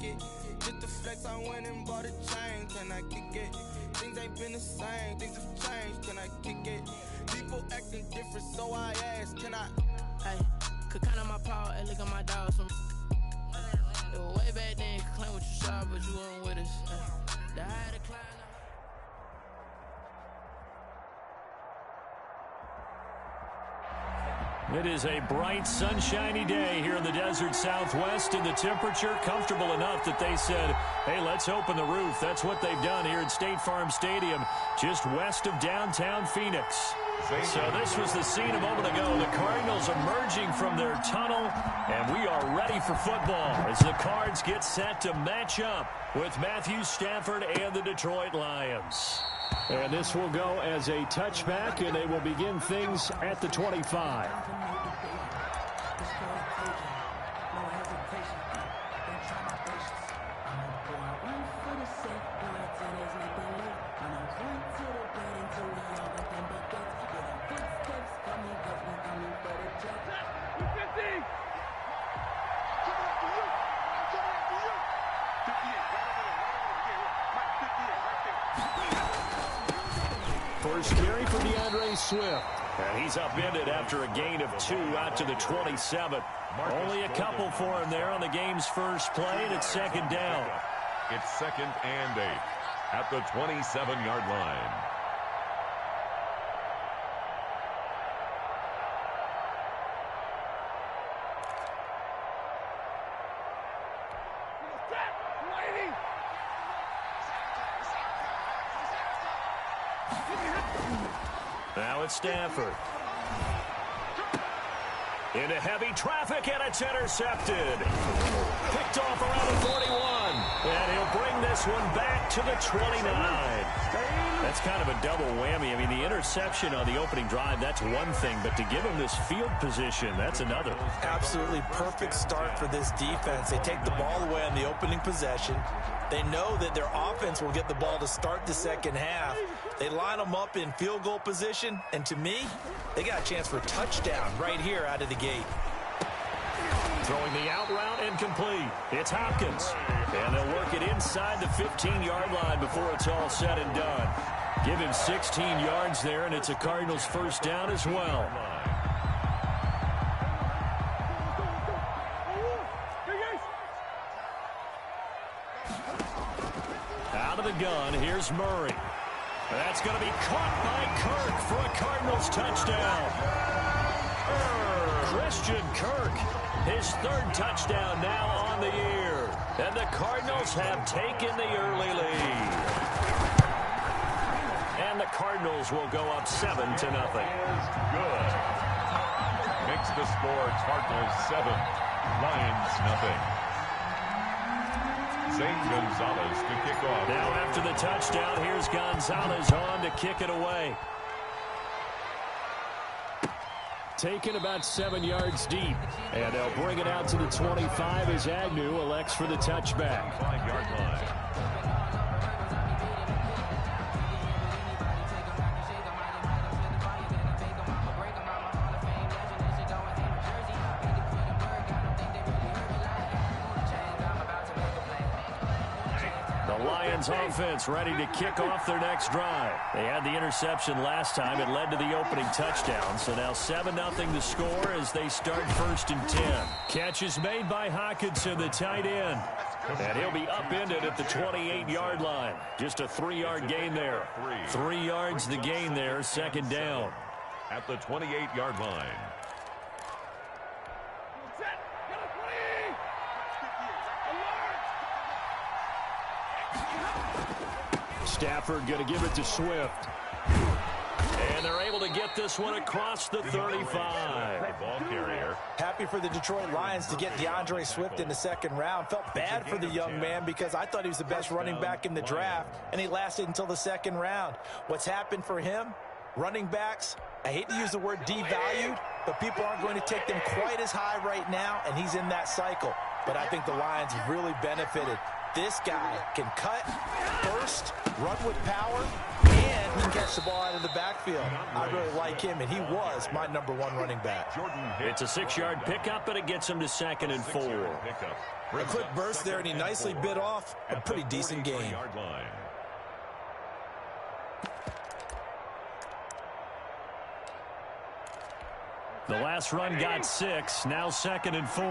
it? Just the flex, I went and bought a chain. Can I kick it? Things ain't been the same. Things have changed. Can I kick it? People acting different, so I asked, can I? Hey, could count on my power and look at my dogs. It was way back then, could claim what you saw, but you weren't with us. The higher the climb. It is a bright, sunshiny day here in the desert Southwest, and the temperature comfortable enough that they said, hey, let's open the roof. That's what they've done here at State Farm Stadium, just west of downtown Phoenix. So this was the scene a moment ago. The Cardinals emerging from their tunnel, and we are ready for football as the Cards get set to match up with Matthew Stafford and the Detroit Lions. And this will go as a touchback, and they will begin things at the 25. First carry for DeAndre Swift. And he's upended after a gain of 2 out to the 27. Only a couple for him there on the game's first play, and it's second down. It's 2nd and 8 at the 27-yard line. Now it's Stafford. Into heavy traffic, and it's intercepted. Picked off around the 41. And he'll bring this one back to the 29. That's kind of a double whammy. I mean, the interception on the opening drive, that's one thing. But to give him this field position, that's another. Absolutely perfect start for this defense. They take the ball away on the opening possession. They know that their offense will get the ball to start the second half. They line them up in field goal position, and to me, they got a chance for a touchdown right here out of the gate. Throwing the out route incomplete. It's Hopkins. And they'll work it inside the 15-yard line before it's all said and done. Give him 16 yards there, and it's a Cardinals first down as well. Out of the gun, here's Murray. That's going to be caught by Kirk for a Cardinals touchdown. Christian Kirk, his 3rd touchdown now on the year. And the Cardinals have taken the early lead. And the Cardinals will go up 7-0. Good. Makes the score Cardinals 7, Lions nothing. Zane Gonzalez to kick off. Now after the touchdown, here's Gonzalez on to kick it away. Taken about 7 yards deep. And they'll bring it out to the 25 as Agnew elects for the touchback. 5-yard line. Lions offense ready to kick off their next drive. They had the interception last time. It led to the opening touchdown. So now 7-0 the score as they start 1st and 10. Catch is made by Hockenson, the tight end. And he'll be upended at the 28-yard line. Just a 3-yard gain there. 3 yards the gain there, second down. At the 28-yard line. Stafford going to give it to Swift. And they're able to get this one across the 35. Ball carrier. Happy for the Detroit Lions to get DeAndre Swift in the 2nd round. Felt bad for the young man because I thought he was the best running back in the draft, and he lasted until the 2nd round. What's happened for him? Running backs, I hate to use the word devalued, but people aren't going to take them quite as high right now, and he's in that cycle. But I think the Lions really benefited. This guy can cut, burst, run with power, and he can catch the ball out of the backfield. I really like him, and he was my #1 running back. It's a 6-yard pickup, and it gets him to 2nd and 4. A quick burst there, and he nicely bit off a pretty decent gain. The last run got 6, now 2nd and 4.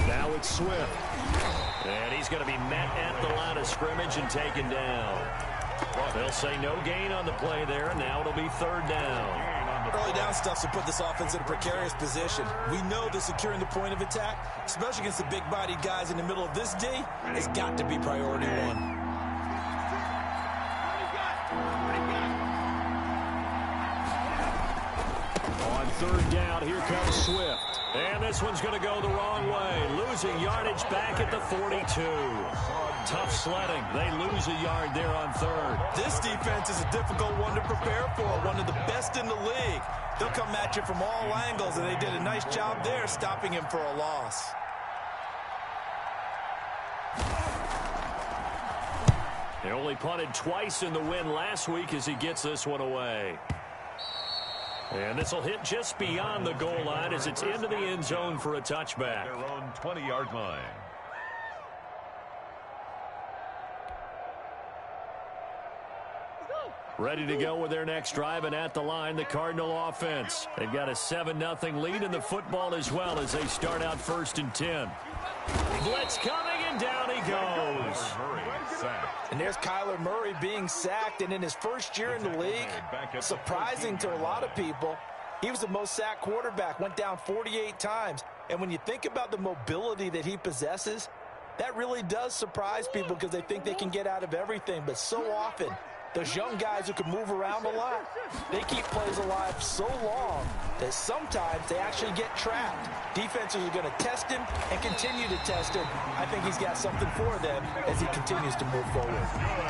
Now it's Swift. And he's going to be met at the line of scrimmage and taken down. They'll say no gain on the play there, and now it'll be 3rd down. Early down stuff to put this offense in a precarious position. We know that securing the point of attack, especially against the big-bodied guys in the middle of this D, has got to be priority 1. On 3rd down, here comes Swift. And this one's going to go the wrong way. Losing yardage back at the 42. Tough sledding. They lose a yard there on 3rd. This defense is a difficult one to prepare for, one of the best in the league. They'll come at you from all angles, and they did a nice job there stopping him for a loss. They only punted twice in the win last week as he gets this one away. And this will hit just beyond the goal line as it's into the end zone for a touchback. Their own 20-yard line. Ready to go with their next drive, and at the line, the Cardinal offense. They've got a 7-0 lead in the football as well as they start out 1st and 10. Blitz coming, and down he goes. And there's Kyler Murray being sacked, and in his first year in the league, surprising to a lot of people, he was the most sacked quarterback, went down 48 times. And when you think about the mobility that he possesses, that really does surprise people because they think they can get out of everything. But so often, those young guys who can move around a lot, they keep plays alive so long that sometimes they actually get trapped. Defenses are going to test him and continue to test him. I think he's got something for them as he continues to move forward.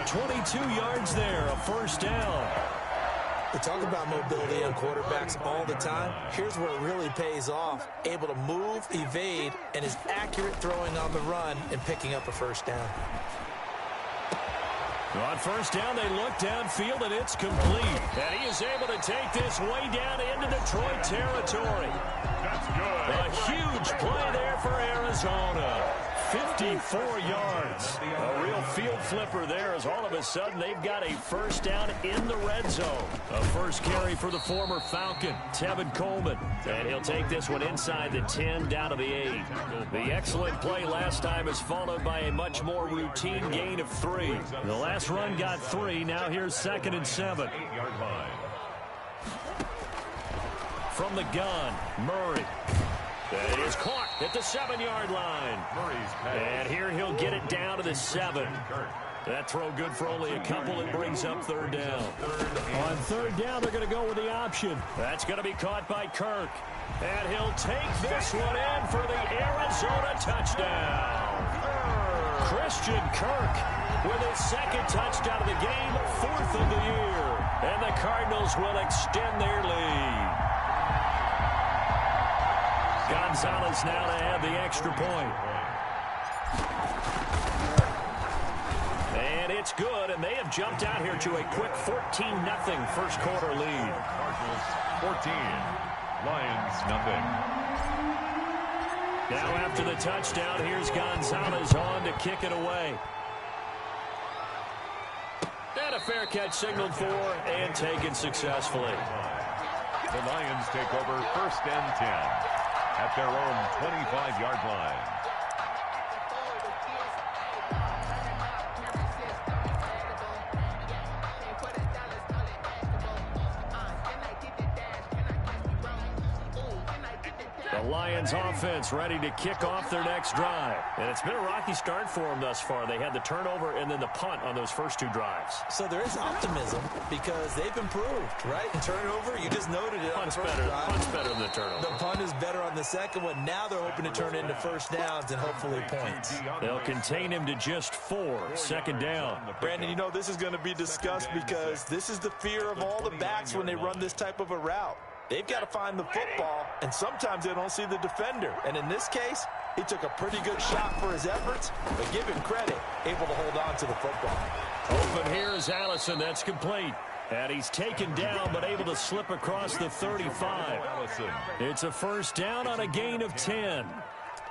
22 yards there, a 1st down. We talk about mobility on quarterbacks all the time. Here's where it really pays off. Able to move, evade, and is accurate throwing on the run and picking up a 1st down. On 1st down, they look downfield, and it's complete. And he is able to take this way down into Detroit territory. That's good. A huge play there for Arizona. 54 yards. A real field flipper there as all of a sudden they've got a 1st down in the red zone. A first carry for the former Falcon, Tevin Coleman. And he'll take this one inside the 10 down to the 8. The excellent play last time is followed by a much more routine gain of 3. The last run got 3. Now here's 2nd and 7. 8-yard line. From the gun, Murray. It is caught at the 7-yard line. And here he'll get it down to the 7. That throw good for only a couple. It brings up 3rd down. On 3rd down, they're going to go with the option. That's going to be caught by Kirk. And he'll take this one in for the Arizona touchdown. Christian Kirk with his 2nd touchdown of the game, 4th of the year. And the Cardinals will extend their lead. Gonzalez now to add the extra point. And it's good, and they have jumped out here to a quick 14-0 first quarter lead. Cardinals 14, Lions nothing. Now after the touchdown, here's Gonzalez on to kick it away. And a fair catch signaled for and taken successfully. The Lions take over 1st and 10. At their own 25-yard line. The Lions offense ready to kick off their next drive. And it's been a rocky start for them thus far. They had the turnover and then the punt on those first 2 drives. So there is optimism because they've improved, right? Turnover, you just noted it on the first drive. Punt's better than the turnover. The punt is better on the second one. Now they're hoping to turn into 1st downs and hopefully points. They'll contain him to just 4. 2nd down. Brandon, you know this is going to be discussed because this is the fear of all the backs when they run this type of a route. they've got to find the football, and sometimes they don't see the defender. And in this case, he took a pretty good shot for his efforts, but give him credit, able to hold on to the football. Open here is Allison. That's complete. And he's taken down, but able to slip across the 35. It's a first down on a gain of 10.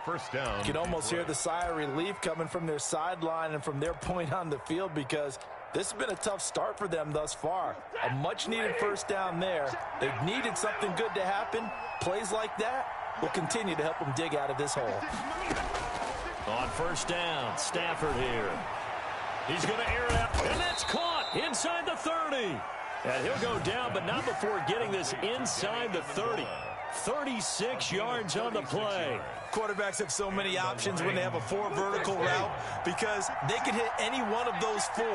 First down. You can almost hear the sigh of relief coming from their sideline and from their point on the field, because this has been a tough start for them thus far. A much-needed first down there. They've needed something good to happen. Plays like that will continue to help them dig out of this hole. On first down, Stafford here. He's going to air it out, and that's caught inside the 30. And he'll go down, but not before getting this inside the 30. 36 yards on the play. Quarterbacks have so many options when they have a 4 vertical route, because they can hit any one of those 4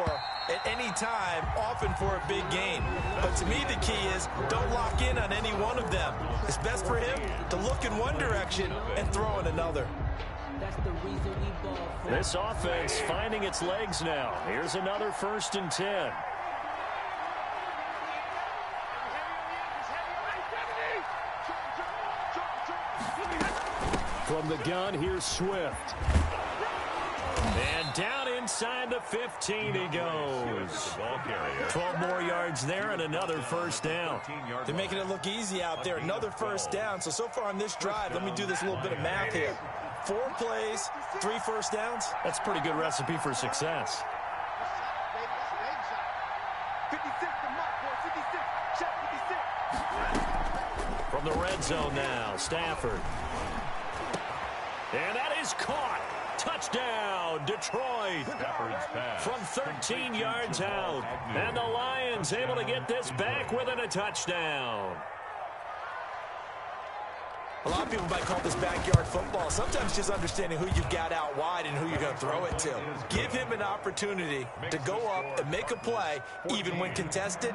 at any time, often for a big gain. But to me, the key is don't lock in on any one of them. It's best for him to look in one direction and throw in another. This offense finding its legs now. Here's another 1st and 10. From the gun, here's Swift. And down inside the 15 he goes. 12 more yards there and another first down. They're making it look easy out there. Another first down. So far on this drive, let me do this little bit of math here. 4 plays, 3 first downs. That's a pretty good recipe for success. From the red zone now, Stafford. And that is caught. Touchdown, Detroit. From 13 yards out. And the Lions able to get this back within a touchdown. A lot of people might call this backyard football. Sometimes just understanding who you've got out wide and who you're going to throw it to. Give him an opportunity to go up and make a play, even when contested.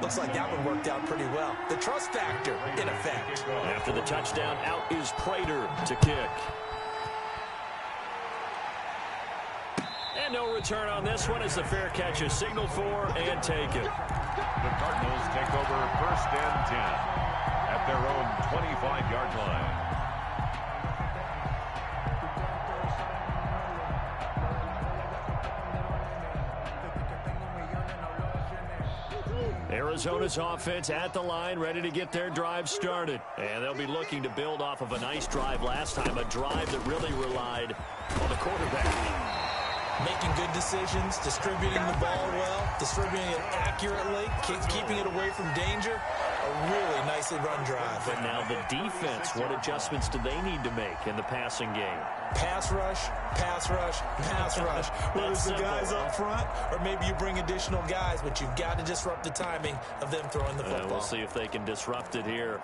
Looks like that one worked out pretty well. The trust factor, in effect. After the touchdown, out is Prater to kick. And no return on this one as the fair catch is signaled for and taken. The Cardinals take over 1st and 10 at their own 25-yard line. Arizona's offense at the line, ready to get their drive started. And they'll be looking to build off of a nice drive last time, a drive that really relied on the quarterback. Making good decisions, distributing the ball well, distributing it accurately, keeping it away from danger. A really nicely run drive. But now the defense, what adjustments do they need to make in the passing game? Pass rush, pass rush, pass rush. Whether it's the guys up front or maybe you bring additional guys, but you've got to disrupt the timing of them throwing the football. We'll see if they can disrupt it here.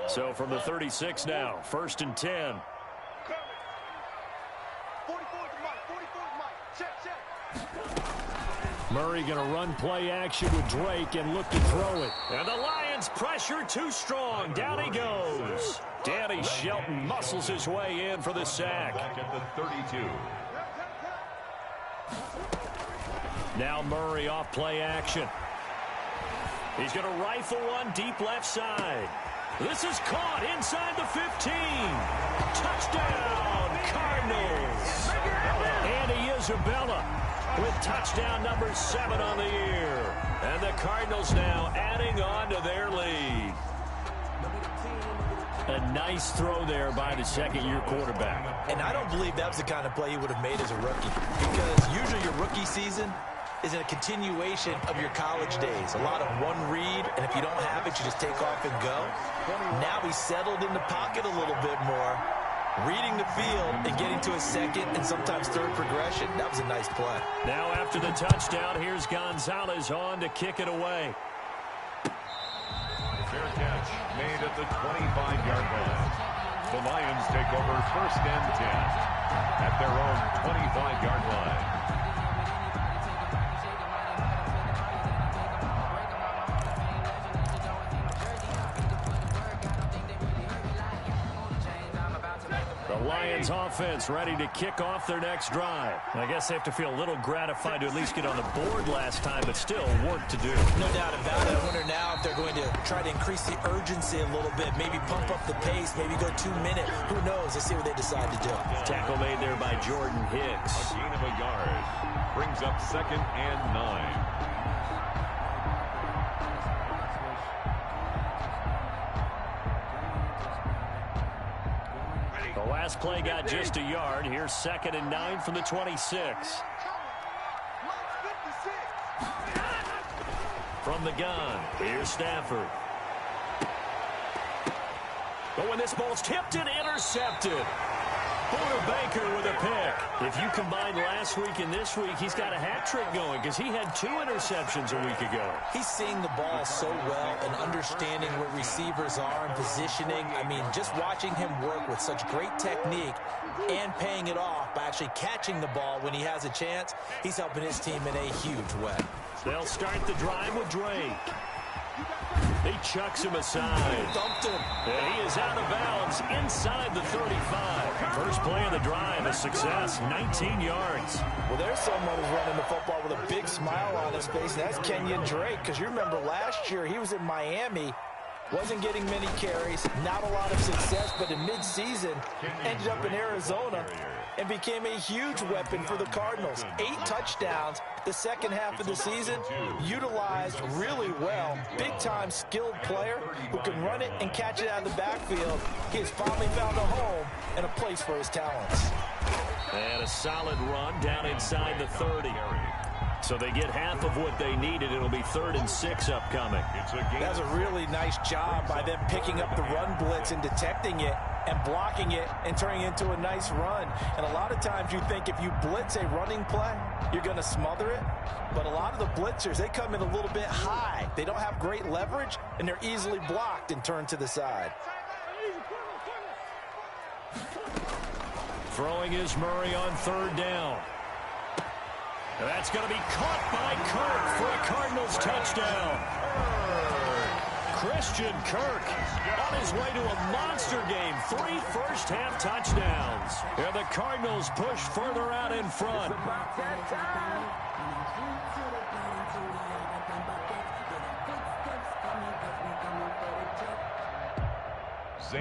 So from the 36 now, 1st and 10. Murray going to run play action with Drake and look to throw it. And the Lions pressure too strong. Down he goes. Danny Shelton muscles his way in for the sack. Back at the 32. Now Murray off play action. He's going to rifle one deep left side. This is caught inside the 15. Touchdown, Cardinals. Andy Isabella with touchdown number 7 on the year. And the Cardinals now adding on to their lead. A nice throw there by the second-year quarterback. And I don't believe that was the kind of play he would have made as a rookie, because usually your rookie season is a continuation of your college days. A lot of one read, and if you don't have it, you just take off and go. Now he's settled in the pocket a little bit more, reading the field and getting to a second and sometimes third progression. That was a nice play. Now after the touchdown, here's Gonzalez on to kick it away. Fair catch made at the 25-yard line. The Lions take over 1st and 10 at their own 25-yard line. The Lions offense ready to kick off their next drive. I guess they have to feel a little gratified to at least get on the board last time, but still work to do. No doubt about it. I wonder they're going to try to increase the urgency a little bit, maybe pump up the pace, maybe go 2 minute. Who knows? Let's see what they decide to do. Tackle made there by Jordan Hicks. A gain of a yard. Brings up 2nd and 9. The last play got just a yard. Here's 2nd and 9 from the 26. From the gun, here's Stafford. But when this ball's tipped and intercepted. Buda Baker with a pick. If you combine last week and this week, he's got a hat trick going because he had 2 interceptions a week ago. He's seeing the ball so well and understanding where receivers are and positioning. I mean, just watching him work with such great technique and paying it off by actually catching the ball when he has a chance, he's helping his team in a huge way. They'll start the drive with Drake. He chucks him aside. Dumped him. And he is out of bounds inside the 35. First play of the drive, a success, 19 yards. Well, there's someone who's running the football with a big smile on his face, and that's Kenyon Drake, because you remember last year he was in Miami, wasn't getting many carries, not a lot of success, but in midseason ended up in Arizona and became a huge weapon for the Cardinals. 8 touchdowns the second half of the season, utilized really well. Big-time skilled player who can run it and catch it out of the backfield. He has finally found a home and a place for his talents. And a solid run down inside the 30. So they get half of what they needed. It'll be 3rd and 6 upcoming. That's a really nice job by them picking up the run blitz and detecting it and blocking it and turning it into a nice run. And a lot of times you think if you blitz a running play, you're going to smother it. But a lot of the blitzers, they come in a little bit high. They don't have great leverage, and they're easily blocked and turned to the side. Throwing is Murray on 3rd down. That's going to be caught by Kirk for a Cardinals touchdown. Christian Kirk on his way to a monster game. 3 first-half touchdowns. And the Cardinals push further out in front.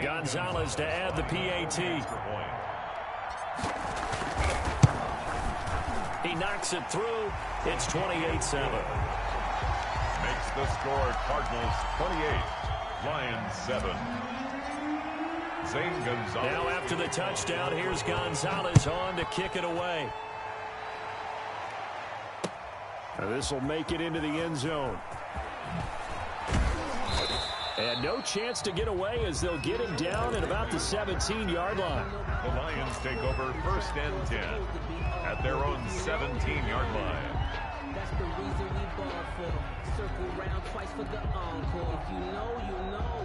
Gonzalez to add the PAT. He knocks it through. It's 28-7. Makes the score Cardinals 28, Lions 7. Zane Gonzalez. Now after the touchdown, here's Gonzalez on to kick it away. This will make it into the end zone. And no chance to get away as they'll get him down at about the 17-yard line. The Lions take over 1st and 10 at their own 17-yard line. That's the reason we ball for. Circle round twice for the encore. If you know, you know.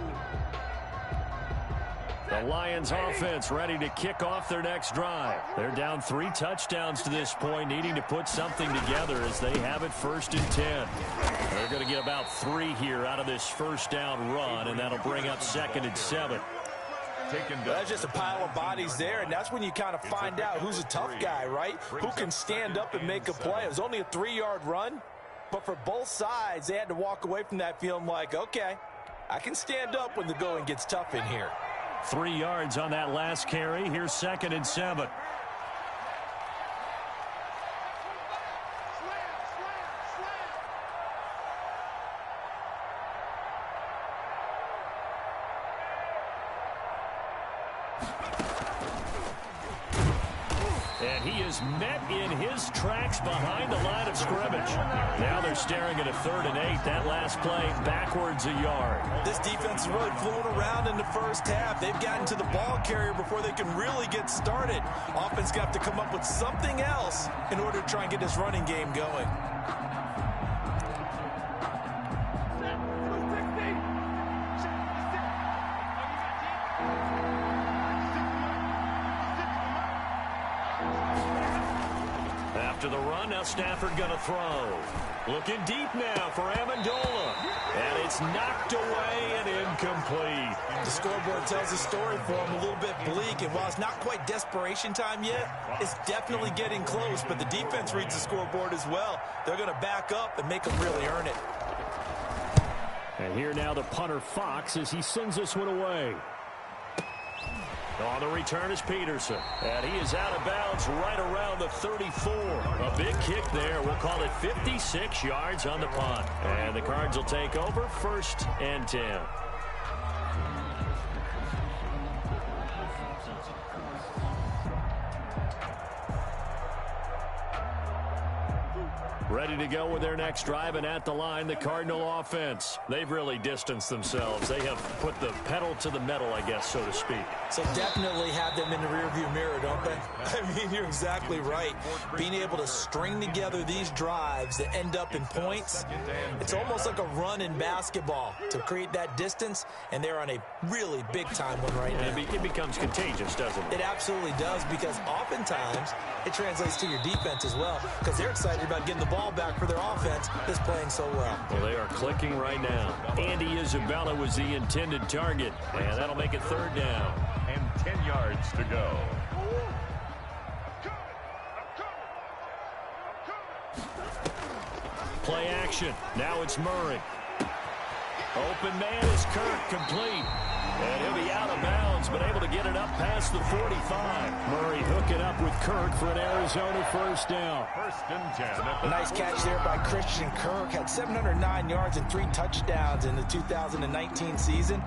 The Lions offense ready to kick off their next drive. They're down 3 touchdowns to this point, needing to put something together as they have it 1st and 10. They're going to get about 3 here out of this first down run, and that'll bring up 2nd and 7. That's just a pile of bodies there, and that's when you kind of find out who's a tough guy, right? Who can stand up and make a play. It was only a 3-yard run, but for both sides, they had to walk away from that feeling like, okay, I can stand up when the going gets tough in here. 3 yards on that last carry. Here's 2nd and 7. And he is met in his tracks behind the line of scrimmage. Now they're staring at a 3rd and 8. That last play backwards a yard. This defense is really fooling around in the first half. They've gotten to the ball carrier before they can really get started. Offense got to come up with something else in order to try and get this running game going. After the run, now Stafford going to throw. Looking deep now for Amendola. And it's knocked away and incomplete. The scoreboard tells the story for him, a little bit bleak. And while it's not quite desperation time yet, it's definitely getting close. But the defense reads the scoreboard as well. They're going to back up and make them really earn it. And here now the punter Fox as he sends this one away. On the return is Peterson. And he is out of bounds right around the 34. A big kick there. We'll call it 56 yards on the punt. And the Cards will take over 1st and 10. Ready to go with their next drive, and at the line, the Cardinal offense. They've really distanced themselves. They have put the pedal to the metal, I guess, so to speak. So definitely have them in the rearview mirror, don't they? I mean, you're exactly right. Being able to string together these drives that end up in points, it's almost like a run in basketball to create that distance, and they're on a really big-time one right now. It becomes contagious, doesn't it? It absolutely does, because oftentimes it translates to your defense as well, because they're excited about getting the ball back for their offense that's playing so well. Well, they are clicking right now. Andy Isabella was the intended target, and that'll make it 3rd down. And 10 yards to go. Play action. Now it's Murray. Open man is Kirk, complete. And he'll be out of bounds, but able to get it up past the 45. Murray hooking up with Kirk for an Arizona 1st down. 1st and 10. A nice catch there by Christian Kirk. Had 709 yards and 3 touchdowns in the 2019 season.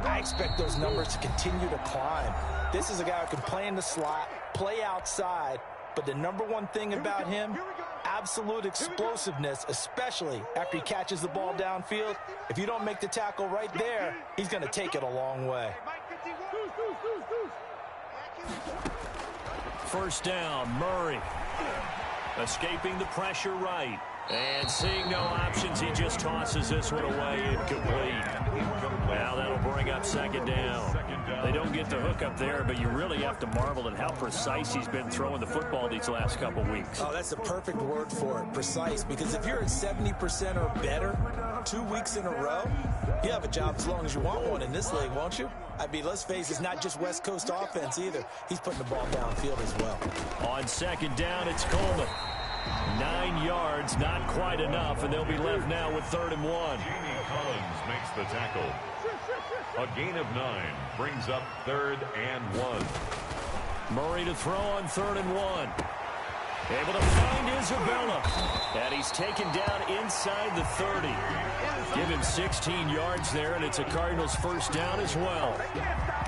I expect those numbers to continue to climb. This is a guy who can play in the slot, play outside, but the number one thing about him, absolute explosiveness, especially after he catches the ball downfield. If you don't make the tackle right there, he's going to take it a long way. 1st down, Murray. Escaping the pressure right. And seeing no options, he just tosses this one away, incomplete. Now that'll bring up 2nd down. They don't get the hook up there, but you really have to marvel at how precise he's been throwing the football these last couple weeks. Oh, that's the perfect word for it, precise, because if you're at 70% or better 2 weeks in a row, you have a job as long as you want one in this league, won't you? I mean, let's face it, it's not just West Coast offense either. He's putting the ball downfield as well. On 2nd down, it's Coleman. 9 yards, not quite enough, and they'll be left now with 3rd and 1. Jamie Collins makes the tackle. A gain of 9 brings up 3rd and 1. Murray to throw on 3rd and 1. Able to find Isabella. And he's taken down inside the 30. Give him 16 yards there, and it's a Cardinals 1st down as well.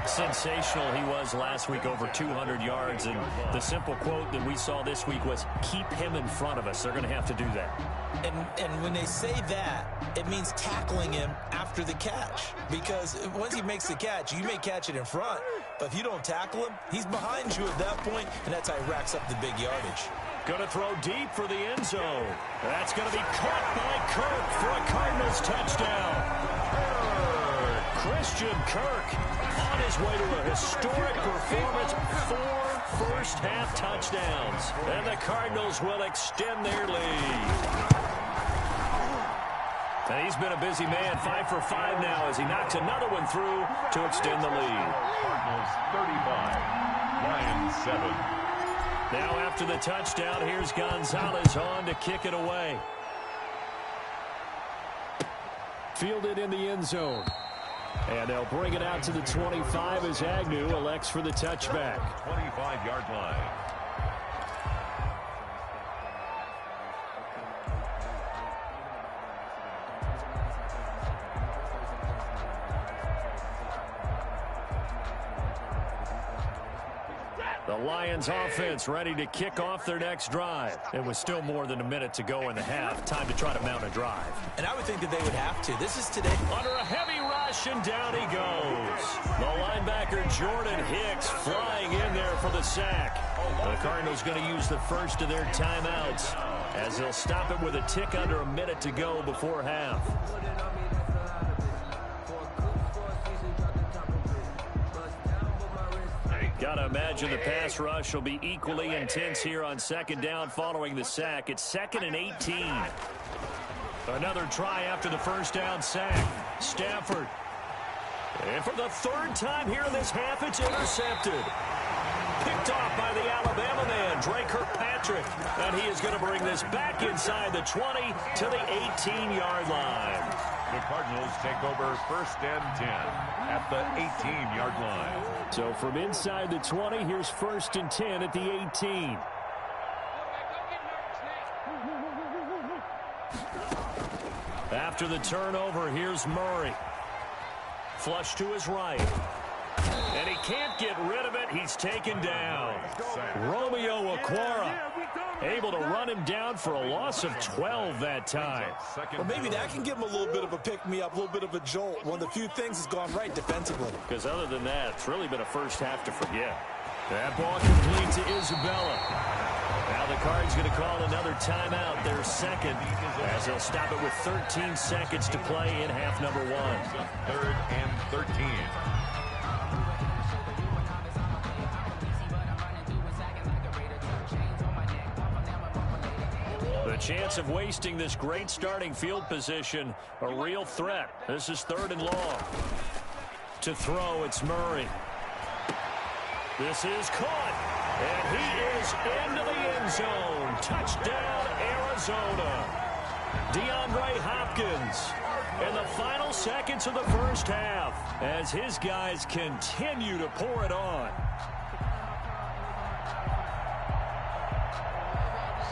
Sensational he was last week, over 200 yards. And the simple quote that we saw this week was, keep him in front of us. They're going to have to do that. And when they say that, it means tackling him after the catch. Because once he makes the catch, you may catch it in front. But if you don't tackle him, he's behind you at that point, and that's how he racks up the big yardage. Going to throw deep for the end zone. That's going to be caught by Kirk for a Cardinals touchdown. Christian Kirk on his way to a historic performance. 4 first-half touchdowns. And the Cardinals will extend their lead. And he's been a busy man, 5 for 5 now as he knocks another one through to extend the lead. Cardinals 35, Lions 7. Now after the touchdown, here's Gonzalez on to kick it away. Fielded in the end zone. And they'll bring it out to the 25 as Agnew elects for the touchback. 25-yard line. The Lions offense ready to kick off their next drive. It was still more than a minute to go in the half. Time to try to mount a drive. And I would think that they would have to. This is today. Under a heavy rush, and down he goes. The linebacker Jordan Hicks flying in there for the sack. The Cardinals going to use the first of their timeouts as they'll stop it with a tick under a minute to go before half. Got to imagine the pass rush will be equally intense here on 2nd down following the sack. It's 2nd and 18. Another try after the 1st down sack. Stafford. And for the 3rd time here in this half, it's intercepted. Picked off by the Alabama man, Drake Kirkpatrick. And he is going to bring this back inside the 20 to the 18-yard line. The Cardinals take over 1st and 10 at the 18-yard line. So from inside the 20, here's 1st and 10 at the 18. After the turnover, here's Murray. Flush to his right. And he can't get rid of it. He's taken down. Romeo Okwara able to run him down for a loss of 12 that time. Well, maybe that can give him a little bit of a pick-me-up, a little bit of a jolt. One of the few things has gone right defensively. Because other than that, it's really been a first half to forget. That ball complete to Isabella. Now the Cards going to call another timeout, their second, as they'll stop it with 13 seconds to play in half number 1. 3rd and 13. The chance of wasting this great starting field position, a real threat. This is 3rd and long. To throw, it's Murray. This is caught, and he is into the end zone. Touchdown, Arizona. DeAndre Hopkins in the final seconds of the first half as his guys continue to pour it on.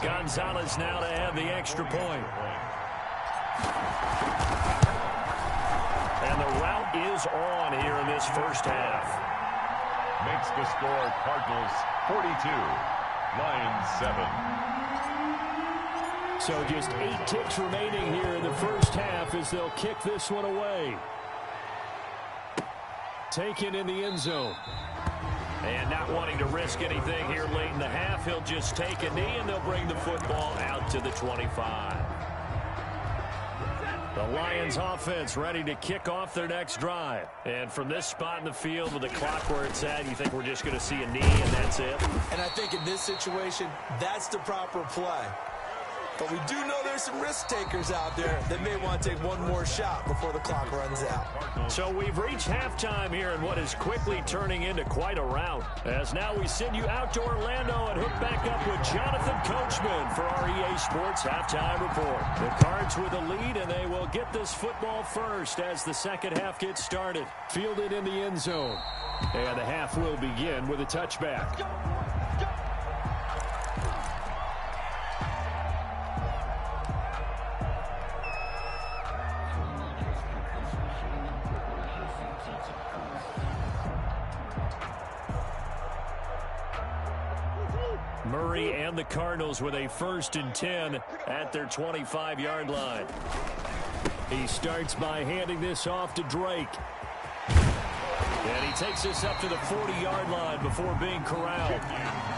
Gonzalez now to add the extra point. And the route is on here in this first half. Makes the score Cardinals 42, Lions 7. So just 8 ticks remaining here in the first half as they'll kick this one away. Taken in the end zone. And not wanting to risk anything here late in the half, he'll just take a knee and they'll bring the football out to the 25. The Lions offense ready to kick off their next drive. And from this spot in the field with the clock where it's at, you think we're just going to see a knee and that's it? And I think in this situation, that's the proper play. But we do know there's some risk takers out there that may want to take one more shot before the clock runs out. So we've reached halftime here in what is quickly turning into quite a rout. As now we send you out to Orlando and hook back up with Jonathan Coachman for our EA Sports Halftime Report. The Cards with a lead, and they will get this football first as the second half gets started. Fielded in the end zone. And the half will begin with a touchback. Murray and the Cardinals with a 1st and 10 at their 25-yard line. He starts by handing this off to Drake. And he takes this up to the 40-yard line before being corralled.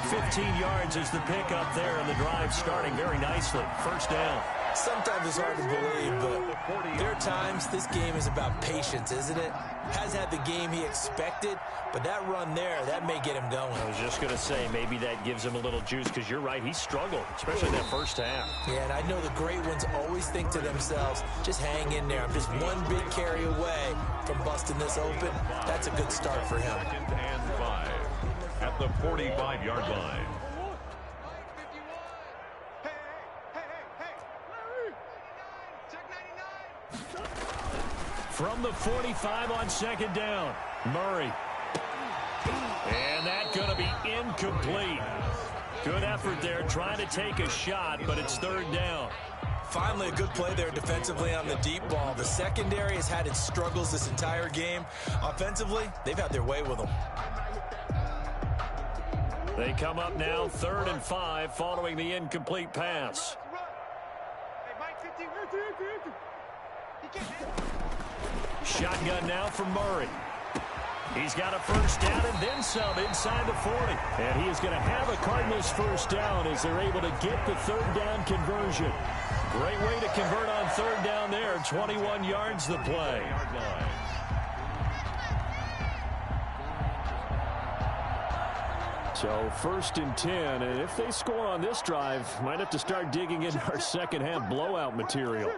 15 yards is the pickup there, and the drive starting very nicely. 1st down. Sometimes it's hard to believe, but there are times this game is about patience, isn't it? Has had the game he expected, but that run there, that may get him going. I was just going to say, maybe that gives him a little juice, because you're right, he struggled, especially that first half. Yeah, and I know the great ones always think to themselves, just hang in there. I'm just one big carry away from busting this open. That's a good start for him. 2nd and 5 at the 45-yard line. From the 45 on 2nd down, Murray. And that's going to be incomplete. Good effort there, trying to take a shot, but it's 3rd down. Finally, a good play there defensively on the deep ball. The secondary has had its struggles this entire game. Offensively, they've had their way with them. They come up now 3rd and 5 following the incomplete pass. Shotgun now from Murray. He's got a 1st down and then some inside the 40. And he is going to have a Cardinals 1st down as they're able to get the 3rd down conversion. Great way to convert on 3rd down there. 21 yards the play. So 1st and 10, and if they score on this drive, might have to start digging into our second half blowout material.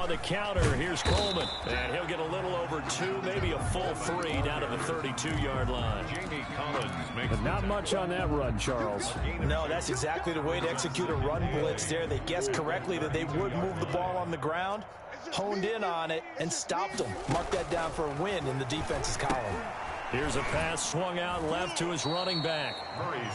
On the counter, here's Coleman. And he'll get a little over 2, maybe a full 3 down to the 32-yard line. Jamie Collins makes Not much on that run, Charles. No, that's exactly the way to execute a run blitz there. They guessed correctly that they would move the ball on the ground, honed in on it, and stopped them. Mark that down for a win in the defense's column. Here's a pass swung out left to his running back.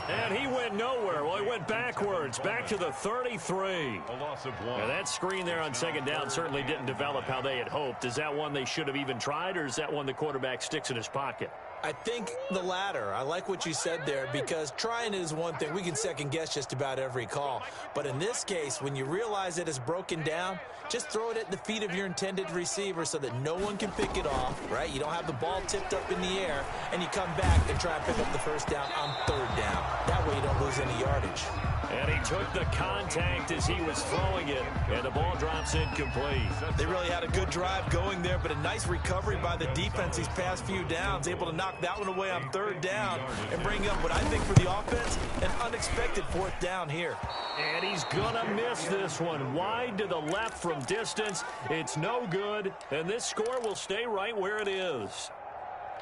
And he went nowhere. Well, he went backwards, back to the 33. a loss of 1. Now, that screen there on second down certainly didn't develop how they had hoped. Is that one they should have even tried, or is that one the quarterback sticks in his pocket? I think the latter. I like what you said there, because trying it is one thing. We can second guess just about every call. But in this case, when you realize it is broken down, just throw it at the feet of your intended receiver so that no one can pick it off, right? You don't have the ball tipped up in the air, and you come back and try and pick up the first down on third down. That way you don't lose any yardage. And he took the contact as he was throwing it, and the ball drops incomplete. They really had a good drive going there, but a nice recovery by the defense these past few downs, able to knock that one away on third down and bring up what I think for the offense, an unexpected fourth down here. And he's gonna miss this one. Wide to the left from distance. It's no good, and this score will stay right where it is.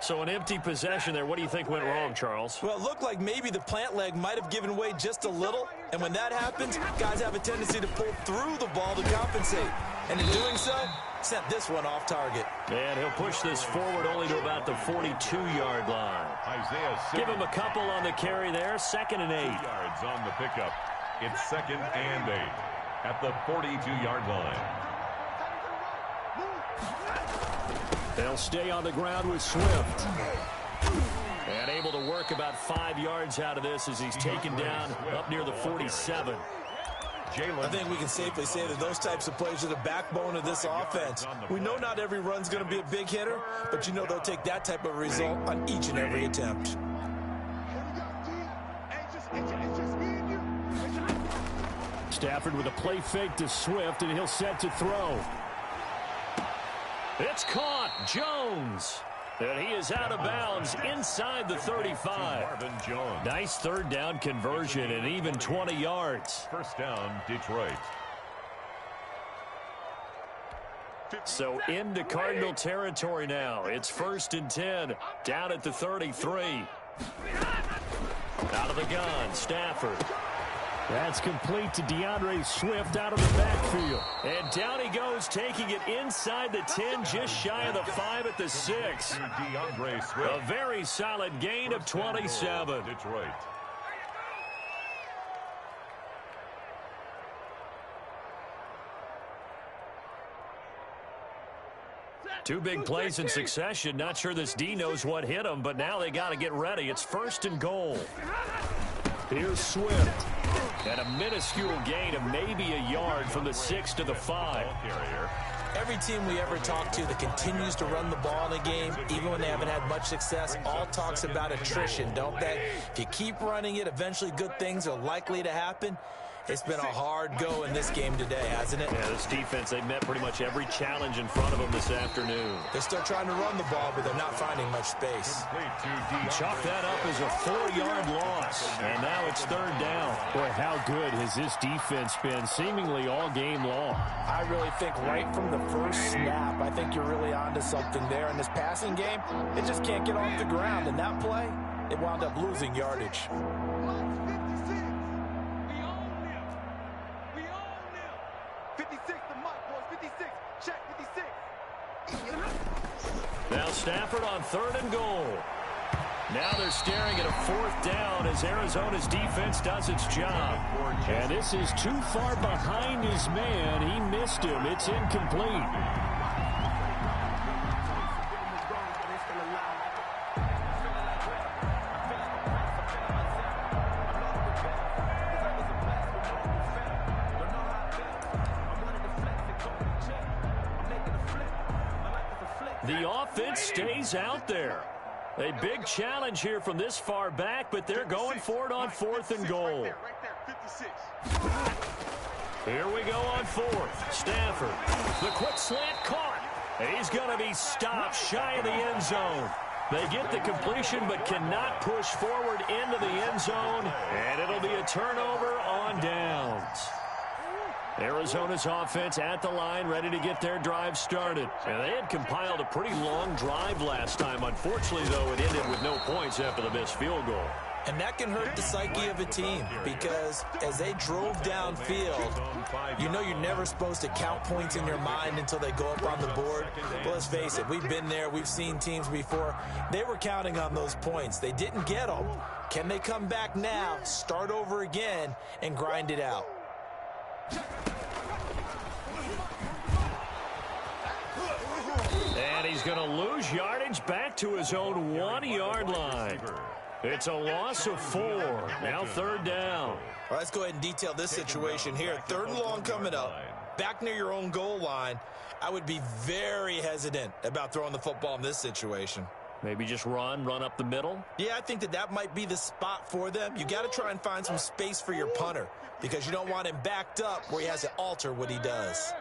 So an empty possession there. What do you think went wrong, Charles? Well, it looked like maybe the plant leg might have given way just a little, and when that happens, guys have a tendency to pull through the ball to compensate. And in doing so, sent this one off target. And he'll push this forward only to about the 42-yard line. Isaiah Give him a couple on the carry there. 2nd and 8. yards on the pickup. It's 2nd and 8 at the 42-yard line. They'll stay on the ground with Swift. And able to work about 5 yards out of this as he's taken down up near the 47. I think we can safely say that those types of plays are the backbone of this offense. We know not every run's going to be a big hitter, but you know they'll take that type of result on each and every attempt. Stafford with a play fake to Swift, and he'll set to throw. It's caught. Jones. And he is out of bounds inside the 35. Marvin Jones. Nice third down conversion and even 20 yards. First down, Detroit. So into Cardinal territory now. It's 1st and 10. Down at the 33. Out of the gun, Stafford. That's complete to DeAndre Swift out of the backfield. And down he goes, taking it inside the 10, just shy of the 5 at the 6. DeAndre Swift. A very solid gain of 27. Detroit. Two big plays in succession. Not sure this D knows what hit him, but now they got to get ready. It's 1st and goal. Here's Swift. And a minuscule gain of maybe a yard from the 6 to the 5. Every team we ever talk to that continues to run the ball in a game, even when they haven't had much success, all talks about attrition, don't they? If you keep running it, eventually good things are likely to happen. It's been a hard go in this game today, hasn't it? Yeah, this defense, they've met pretty much every challenge in front of them this afternoon. They're still trying to run the ball, but they're not finding much space. Chalk that up as a 4-yard loss. And now it's 3rd down. Boy, how good has this defense been seemingly all game long? I really think right from the first snap, I think you're really onto something there. In this passing game, it just can't get off the ground. In that play, it wound up losing yardage. Now Stafford on 3rd and goal. Now they're staring at a 4th down as Arizona's defense does its job. And this is too far behind his man. He missed him. It's incomplete. The offense stays out there. A big challenge here from this far back, but they're going for it on 4th and goal. Here we go on 4th. Stafford. The quick slant caught. He's going to be stopped shy of the end zone. They get the completion but cannot push forward into the end zone, and it'll be a turnover on downs. Arizona's offense at the line, ready to get their drive started. And they had compiled a pretty long drive last time. Unfortunately, though, it ended with no points after the missed field goal. And that can hurt the psyche of a team because as they drove downfield, you know you're never supposed to count points in your mind until they go up on the board. Well, let's face it, we've been there. We've seen teams before. They were counting on those points. They didn't get them. Can they come back now, start over again, and grind it out? And he's going to lose yardage back to his own 1-yard line. It's a loss of 4. Now 3rd down. All right, let's go ahead and detail this situation here. 3rd and long coming up. Back near your own goal line. I would be very hesitant about throwing the football in this situation. Maybe just run up the middle? Yeah, I think that might be the spot for them. You got to try and find some space for your punter because you don't want him backed up where he has to alter what he does.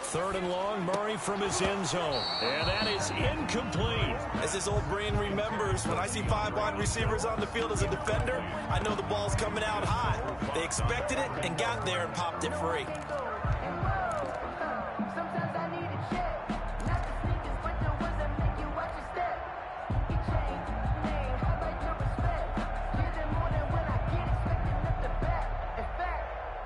3rd and long, Murray from his end zone. And that is incomplete. As this old brain remembers, when I see 5 wide receivers on the field as a defender, I know the ball's coming out high. They expected it and got there and popped it free.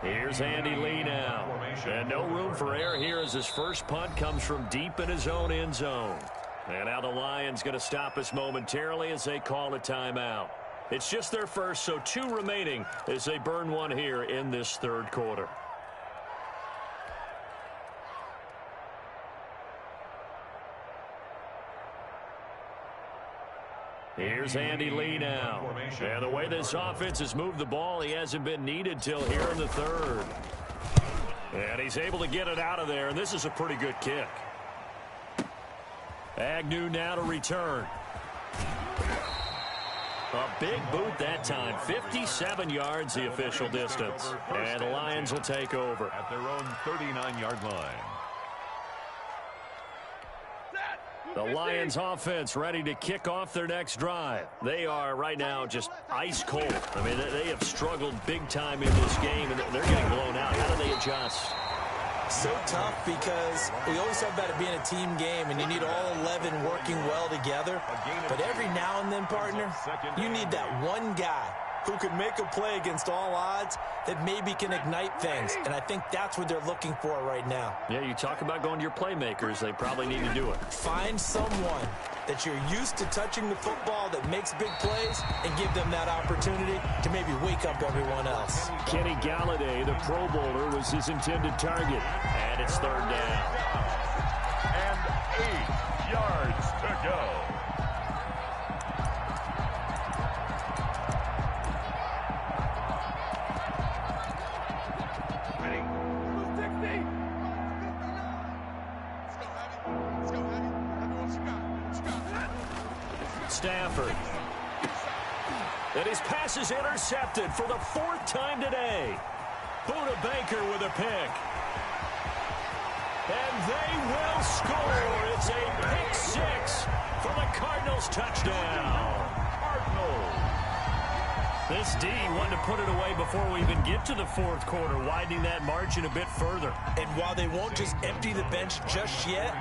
Here's Andy Lee now. And no room for error here as his first punt comes from deep in his own end zone. And now the Lions going to stop us momentarily as they call a timeout. It's just their first, so 2 remaining as they burn one here in this 3rd quarter. Here's Andy Lee now. And the way this offense has moved the ball, he hasn't been needed till here in the 3rd. And he's able to get it out of there, and this is a pretty good kick. Agnew now to return. A big boot that time. 57 yards the official distance. And the Lions will take over. At their own 39-yard line. The Lions offense ready to kick off their next drive. They are right now just ice cold. I mean, they have struggled big time in this game, and they're getting blown out. How do they adjust? So tough because we always talk about it being a team game, and you need all 11 working well together. But every now and then, partner, you need that one guy who can make a play against all odds that maybe can ignite things. And I think that's what they're looking for right now. Yeah, you talk about going to your playmakers. They probably need to do it. Find someone that you're used to touching the football that makes big plays and give them that opportunity to maybe wake up everyone else. Kenny Galladay, the Pro Bowler, was his intended target. And it's 3rd down. And 8 yards to go. Stafford. And his pass is intercepted for the 4th time today. Buda Baker with a pick. And they will score. It's a pick 6 for the Cardinals touchdown. Cardinals. This D wanted to put it away before we even get to the 4th quarter, widening that margin a bit further. And while they won't just empty the bench just yet,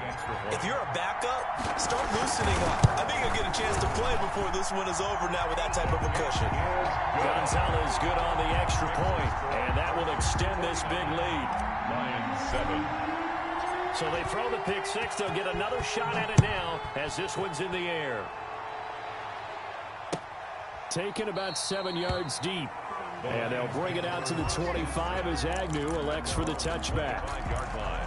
if you're a backup, start loosening up. I think you'll get a chance to play before this one is over now with that type of a cushion. Gonzalez good on the extra point, and that will extend this big lead. Lions 7. So they throw the pick 6. They'll get another shot at it now as this one's in the air. Taken about 7 yards deep. And they'll bring it out to the 25 as Agnew elects for the touchback. 5-yard line.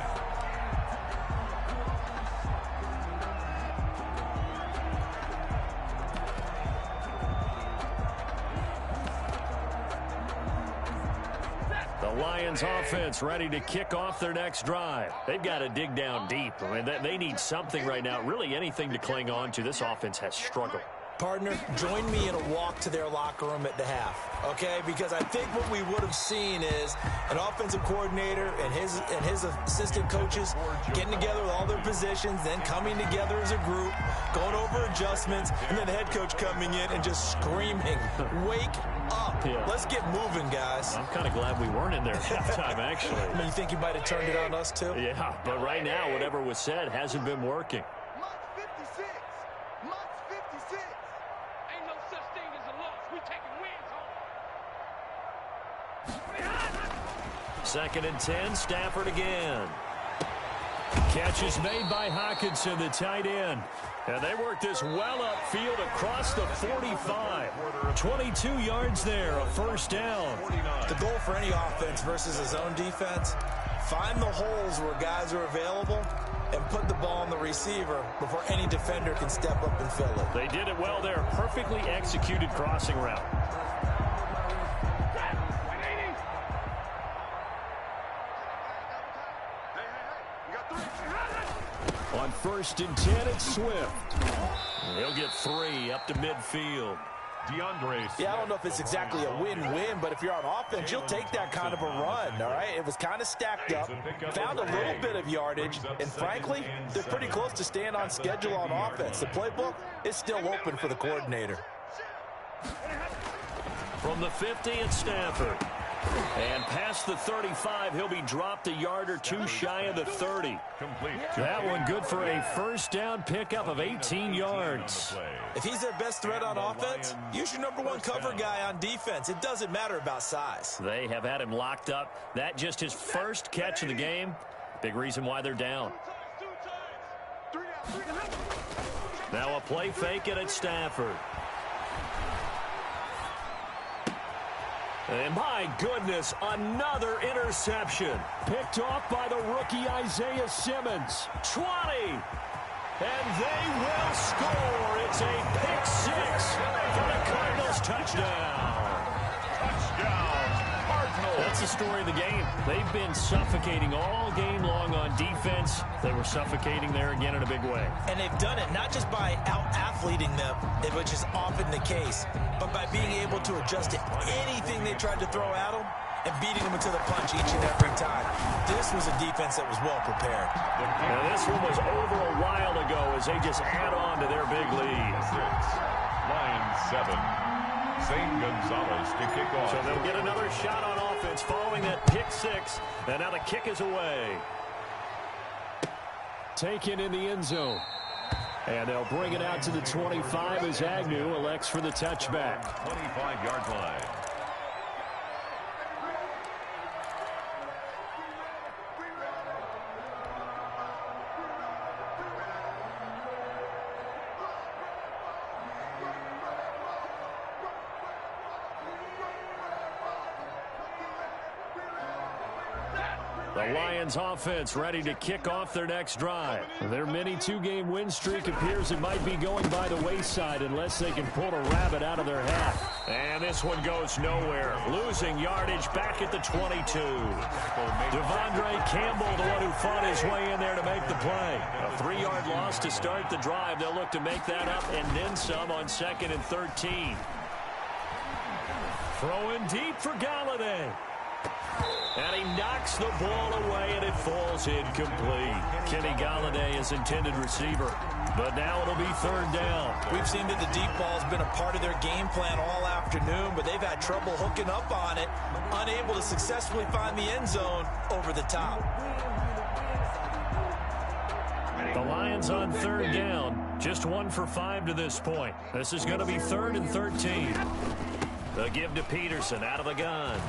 The Lions offense ready to kick off their next drive. They've got to dig down deep. I mean, they need something right now, really anything to cling on to. This offense has struggled. Partner, join me in a walk to their locker room at the half, okay? Because I think what we would have seen is an offensive coordinator and his assistant coaches getting together with all their positions, then coming together as a group, going over adjustments, and then the head coach coming in and just screaming, "Wake up!" pit. Let's get moving, guys. I'm kind of glad we weren't in there at halftime, actually. I mean, you think you might have turned it on us, too? Yeah, but right now, whatever was said hasn't been working. Month 56. Month 56. Ain't no such thing as a loss. We taking wins home. Second and 10, Stafford again. Catch is made by Hockenson, the tight end. And they work this well upfield across the 45. 22 yards there, a first down. The goal for any offense versus his own defense, find the holes where guys are available and put the ball on the receiver before any defender can step up and fill it. They did it well there. Perfectly executed crossing route. On first and 10, it's Swift. He'll get 3 up to midfield. Yeah, I don't know if it's exactly a win-win, but if you're on offense, you'll take that kind of a run, all right? It was kind of stacked up, found a little bit of yardage, and frankly, they're pretty close to staying on schedule on offense. The playbook is still open for the coordinator. From the 50, it's Stafford. And past the 35, he'll be dropped a yard or two shy of the 30. That one good for a first down pickup of 18 yards. If he's their best threat on offense, use your #1 cover guy on defense. It doesn't matter about size. They have had him locked up. That just his first catch of the game. Big reason why they're down. Now a play fake and it's Stafford. And my goodness, another interception. Picked off by the rookie Isaiah Simmons. 20. And they will score. It's a pick 6 for the Cardinals touchdown. That's the story of the game. They've been suffocating all game long on defense. They were suffocating there again in a big way. And they've done it not just by out-athleting them, which is often the case, but by being able to adjust to anything they tried to throw at them and beating them into the punch each and every time. This was a defense that was well prepared. Now this one was over a while ago as they just add on to their big lead. Lions 7. St. Gonzalez to kick off. So they'll get another shot on offense following that pick 6. And now the kick is away. Taken in the end zone. And they'll bring it out to the 25 as Agnew elects for the touchback. 25-yard line. The Lions offense ready to kick off their next drive. Their mini 2-game win streak appears it might be going by the wayside unless they can pull a rabbit out of their hat. And this one goes nowhere. Losing yardage back at the 22. Devondre Campbell, the one who fought his way in there to make the play. A 3-yard loss to start the drive. They'll look to make that up and then some on 2nd and 13. Throwing deep for Galladay. And he knocks the ball away, and it falls incomplete. Kenny Galladay is intended receiver, but now it'll be 3rd down. We've seen that the deep ball's been a part of their game plan all afternoon, but they've had trouble hooking up on it, unable to successfully find the end zone over the top. The Lions on 3rd down, just 1 for 5 to this point. This is going to be 3rd and 13. They'll give to Peterson out of the gun.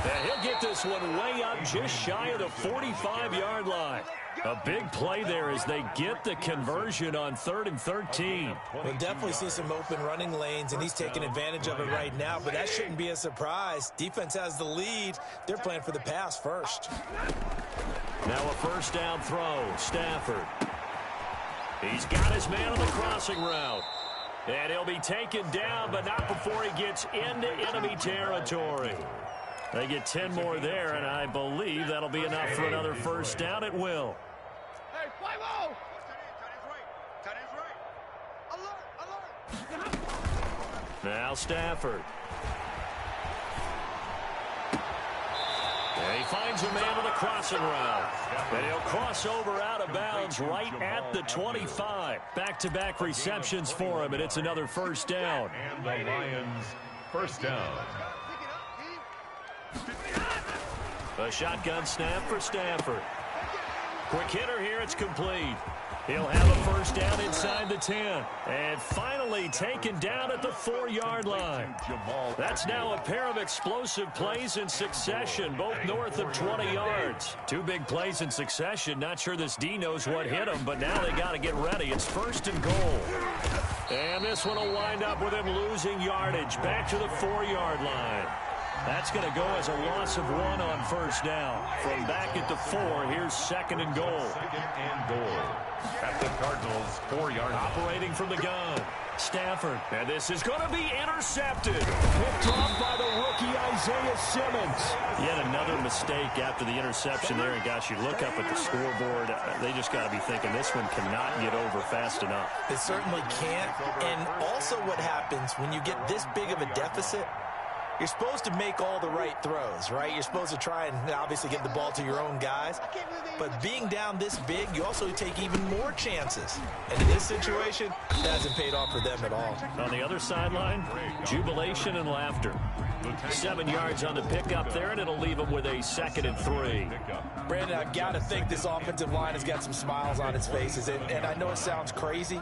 And he'll get this one way up just shy of the 45-yard line. A big play there as they get the conversion on 3rd and 13. We'll definitely see some open running lanes, and he's taking advantage of it right now, but that shouldn't be a surprise. Defense has the lead. They're playing for the pass first. Now a first down throw. Stafford. He's got his man on the crossing route. And he'll be taken down, but not before he gets into enemy territory. They get 10 more there, and I believe that'll be enough for another first down. It will. Hey, 5-0. Now Stafford. And he finds a man on the crossing route. And he'll cross over out of bounds right at the 25. Back-to-back receptions for him, and it's another first down. And the Lions first down. A shotgun snap for Stafford. Quick hitter here, it's complete. He'll have a first down inside the 10. And finally taken down at the 4-yard line. That's now a pair of explosive plays in succession, both north of 20 yards. Two big plays in succession. Not sure this D knows what hit him, but now they got to get ready. It's first and goal. And this one will wind up with him losing yardage back to the 4-yard line. That's going to go as a loss of 1 on first down. From back at the 4, here's second and goal. Second and goal at the Cardinals' 4-yard line. Operating from the gun, Stafford. And this is going to be intercepted. Picked off by the rookie Isaiah Simmons. Yet another mistake after the interception there. And gosh, you look up at the scoreboard, they just got to be thinking this one cannot get over fast enough. It certainly can't. And also what happens when you get this big of a deficit, you're supposed to make all the right throws, right? You're supposed to try and obviously get the ball to your own guys. But being down this big, you also take even more chances. And in this situation, it hasn't paid off for them at all. On the other sideline, jubilation and laughter. 7 yards on the pickup there, and it'll leave them with a 2nd and 3. Brandon, I've got to think this offensive line has got some smiles on its faces. And I know it sounds crazy,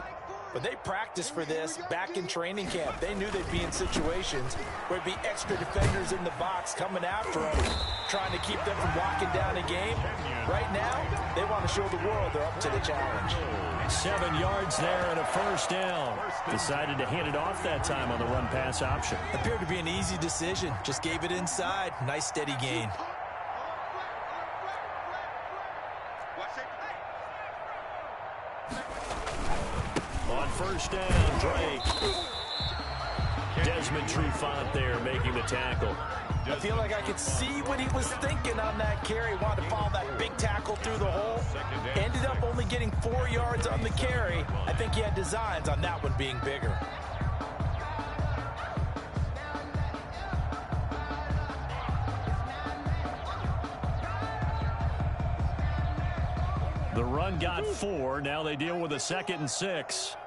but they practiced for this back in training camp. They knew they'd be in situations where it'd be extra defenders in the box coming after them, trying to keep them from locking down a game. Right now, they want to show the world they're up to the challenge. 7 yards there and a first down. Decided to hand it off that time on the run-pass option. Appeared to be an easy decision. Just gave it inside. Nice steady gain. On first down, Drake. Desmond Trufant there making the tackle. I feel like I could see what he was thinking on that carry. Wanted to follow that big tackle through the hole. Ended up only getting 4 yards on the carry. I think he had designs on that one being bigger. The run got 4. Now they deal with a 2nd and 6.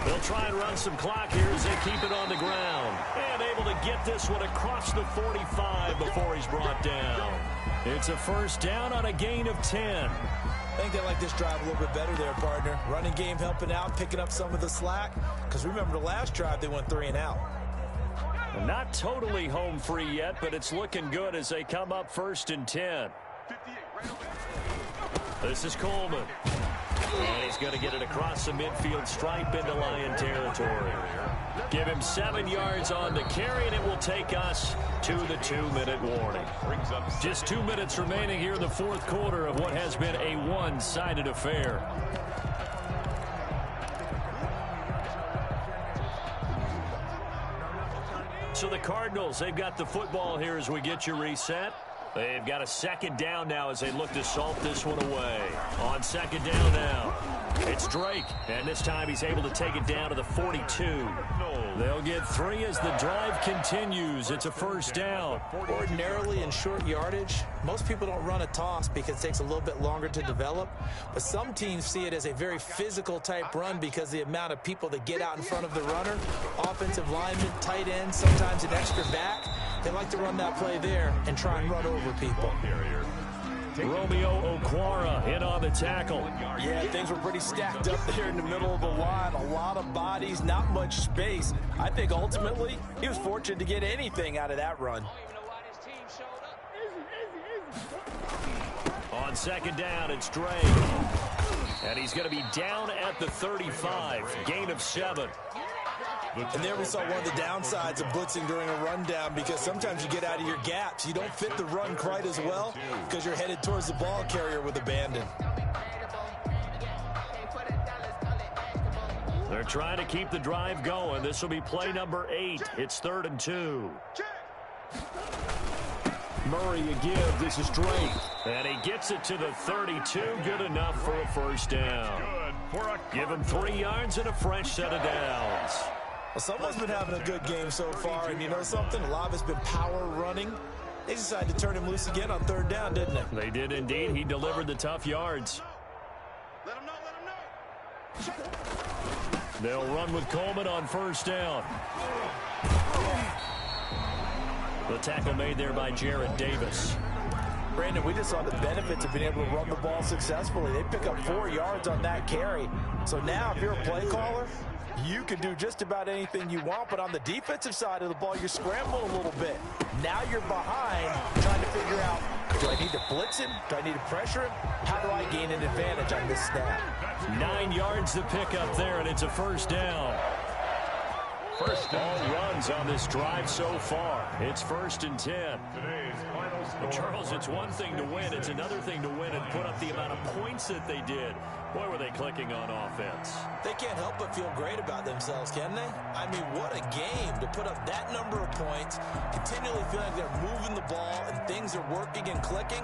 They'll try and run some clock here as they keep it on the ground. And able to get this one across the 45 before he's brought down. It's a first down on a gain of 10. I think they like this drive a little bit better there, partner. Running game helping out, picking up some of the slack. Because remember the last drive, they went 3 and out. Not totally home free yet, but it's looking good as they come up 1st and 10. This is Coleman. And he's going to get it across the midfield stripe into Lion territory. Give him 7 yards on the carry, and it will take us to the 2-minute warning. Just 2 minutes remaining here in the 4th quarter of what has been a one-sided affair. So the Cardinals, they've got the football here as we get you reset. They've got a 2nd down now as they look to salt this one away. On 2nd down now, it's Drake. And this time he's able to take it down to the 42. They'll get 3 as the drive continues. It's a first down. Ordinarily in short yardage, most people don't run a toss because it takes a little bit longer to develop. But some teams see it as a very physical type run because the amount of people that get out in front of the runner, offensive lineman, tight end, sometimes an extra back. They like to run that play there and try and run over people. Romeo Okwara in on the tackle. Yeah, things were pretty stacked up there in the middle of the line. A lot of bodies, not much space. I think ultimately he was fortunate to get anything out of that run. On 2nd down, it's Drake. And he's going to be down at the 35. Gain of 7. And there we saw one of the downsides of blitzing during a rundown because sometimes you get out of your gaps. You don't fit the run quite as well because you're headed towards the ball carrier with abandon. They're trying to keep the drive going. This will be play number 8. It's 3rd and 2. Murray a give. This is Drake. And he gets it to the 32. Good enough for a first down. Give him 3 yards and a fresh set of downs. Well, someone's been having a good game so far, and you know something? A lot of it's been power running. They decided to turn him loose again on third down, didn't they? They did indeed. He delivered the tough yards. Let him know, let him know. They'll run with Coleman on first down. The tackle made there by Jarrett Davis. Brandon, we just saw the benefits of being able to run the ball successfully. They pick up 4 yards on that carry. So now if you're a play caller, you can do just about anything you want, but on the defensive side of the ball, you're scrambling a little bit. Now you're behind, trying to figure out, do I need to blitz him? Do I need to pressure him? How do I gain an advantage on this snap? 9 yards to pick up there, and it's a first down. All runs on this drive so far. It's 1st and 10. Well, Charles, it's one thing to win. It's another thing to win and put up the amount of points that they did. Boy, were they clicking on offense. They can't help but feel great about themselves, can they? I mean, what a game to put up that number of points, continually feeling like they're moving the ball and things are working and clicking.